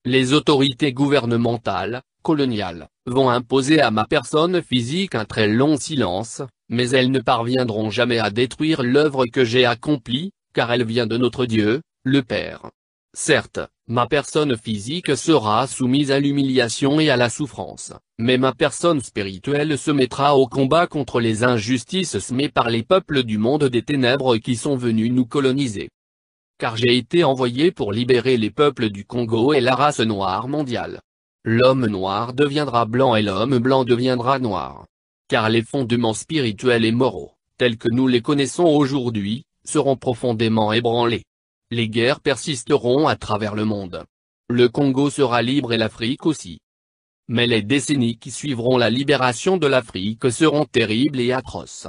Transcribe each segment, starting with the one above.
Les autorités gouvernementales, coloniales, vont imposer à ma personne physique un très long silence, mais elles ne parviendront jamais à détruire l'œuvre que j'ai accomplie, car elle vient de notre Dieu, le Père. Certes, ma personne physique sera soumise à l'humiliation et à la souffrance, mais ma personne spirituelle se mettra au combat contre les injustices semées par les peuples du monde des ténèbres qui sont venus nous coloniser. Car j'ai été envoyé pour libérer les peuples du Congo et la race noire mondiale. L'homme noir deviendra blanc et l'homme blanc deviendra noir. Car les fondements spirituels et moraux, tels que nous les connaissons aujourd'hui, seront profondément ébranlés. Les guerres persisteront à travers le monde. Le Congo sera libre et l'Afrique aussi. Mais les décennies qui suivront la libération de l'Afrique seront terribles et atroces.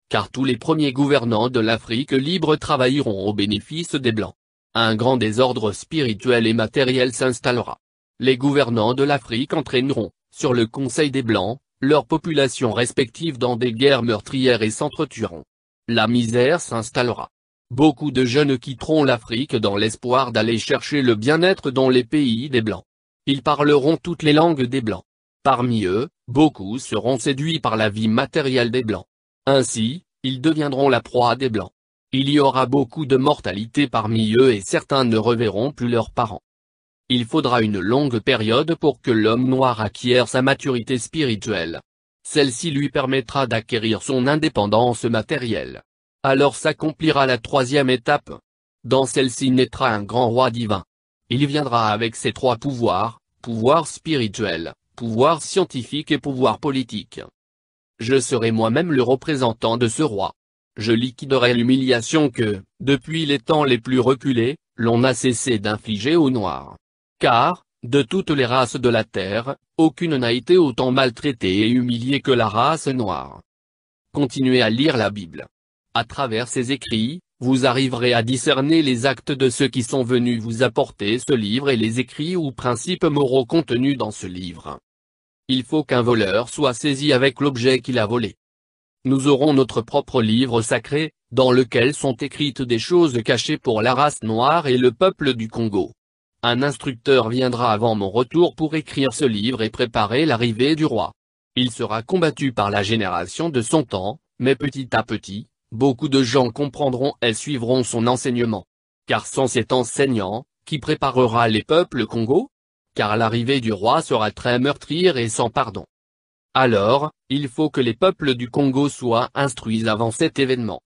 Car tous les premiers gouvernants de l'Afrique libre travailleront au bénéfice des Blancs. Un grand désordre spirituel et matériel s'installera. Les gouvernants de l'Afrique entraîneront, sur le conseil des Blancs, leurs populations respectives dans des guerres meurtrières et s'entretueront. La misère s'installera. Beaucoup de jeunes quitteront l'Afrique dans l'espoir d'aller chercher le bien-être dans les pays des Blancs. Ils parleront toutes les langues des Blancs. Parmi eux, beaucoup seront séduits par la vie matérielle des Blancs. Ainsi, ils deviendront la proie des Blancs. Il y aura beaucoup de mortalité parmi eux et certains ne reverront plus leurs parents. Il faudra une longue période pour que l'homme noir acquiert sa maturité spirituelle. Celle-ci lui permettra d'acquérir son indépendance matérielle. Alors s'accomplira la troisième étape. Dans celle-ci naîtra un grand roi divin. Il viendra avec ses trois pouvoirs, pouvoir spirituel, pouvoir scientifique et pouvoir politique. Je serai moi-même le représentant de ce roi. Je liquiderai l'humiliation que, depuis les temps les plus reculés, l'on n'a cessé d'infliger aux Noirs. Car, de toutes les races de la Terre, aucune n'a été autant maltraitée et humiliée que la race noire. Continuez à lire la Bible. À travers ces écrits, vous arriverez à discerner les actes de ceux qui sont venus vous apporter ce livre et les écrits ou principes moraux contenus dans ce livre. Il faut qu'un voleur soit saisi avec l'objet qu'il a volé. Nous aurons notre propre livre sacré, dans lequel sont écrites des choses cachées pour la race noire et le peuple du Congo. Un instructeur viendra avant mon retour pour écrire ce livre et préparer l'arrivée du roi. Il sera combattu par la génération de son temps, mais petit à petit, beaucoup de gens comprendront et suivront son enseignement. Car sans cet enseignant, qui préparera les peuples Congo? Car l'arrivée du roi sera très meurtrière et sans pardon. Alors, il faut que les peuples du Congo soient instruits avant cet événement.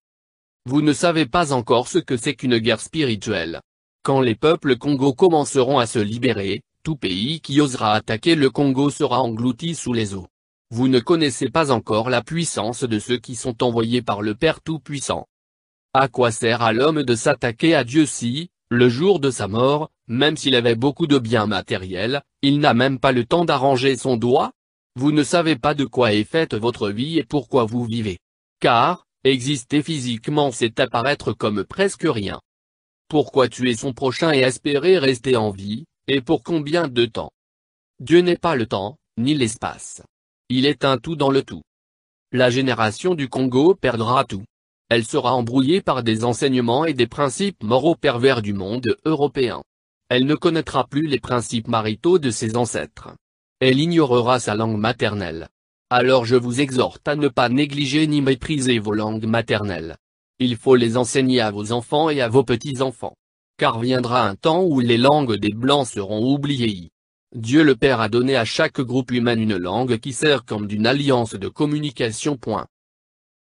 Vous ne savez pas encore ce que c'est qu'une guerre spirituelle. Quand les peuples Congo commenceront à se libérer, tout pays qui osera attaquer le Congo sera englouti sous les eaux. Vous ne connaissez pas encore la puissance de ceux qui sont envoyés par le Père Tout-Puissant. À quoi sert à l'homme de s'attaquer à Dieu si, le jour de sa mort, même s'il avait beaucoup de biens matériels, il n'a même pas le temps d'arranger son doigt? Vous ne savez pas de quoi est faite votre vie et pourquoi vous vivez. Car, exister physiquement c'est apparaître comme presque rien. Pourquoi tuer son prochain et espérer rester en vie, et pour combien de temps? Dieu n'est pas le temps, ni l'espace. Il est un tout dans le tout. La génération du Congo perdra tout. Elle sera embrouillée par des enseignements et des principes moraux pervers du monde européen. Elle ne connaîtra plus les principes maritaux de ses ancêtres. Elle ignorera sa langue maternelle. Alors je vous exhorte à ne pas négliger ni mépriser vos langues maternelles. Il faut les enseigner à vos enfants et à vos petits-enfants. Car viendra un temps où les langues des Blancs seront oubliées. Dieu le Père a donné à chaque groupe humain une langue qui sert comme d'une alliance de communication.